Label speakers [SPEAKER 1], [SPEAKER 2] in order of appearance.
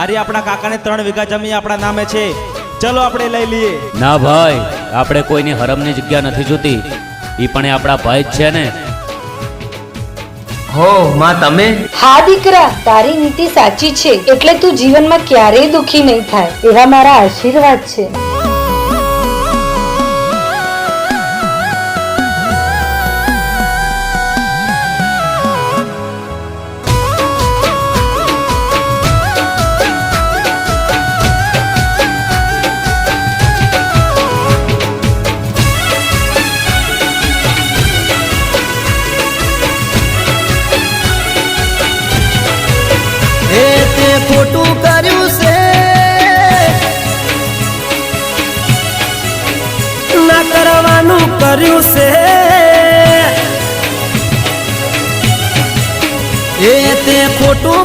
[SPEAKER 1] અરે આપણા કાકાને 3 વીઘા જમીન આપણા નામે છે, ચલો આપણે લઈ લઈએ.
[SPEAKER 2] ના ભાઈ, આપણે કોઈની હરમની જગ્યા નથી જોતી, ઈ પણ આપણા ભાઈ જ છે ને.
[SPEAKER 3] હો માં તમે?
[SPEAKER 4] હા દીકરા, તારી નીતિ સાચી છે, એટલે તું જીવનમાં ક્યારેય દુખી નહીં થાય, એવા મારા આશીર્વાદ છે.
[SPEAKER 5] તે ખોટું કર્યું છે, ના કરવાનું કર્યું છે. તે ખોટું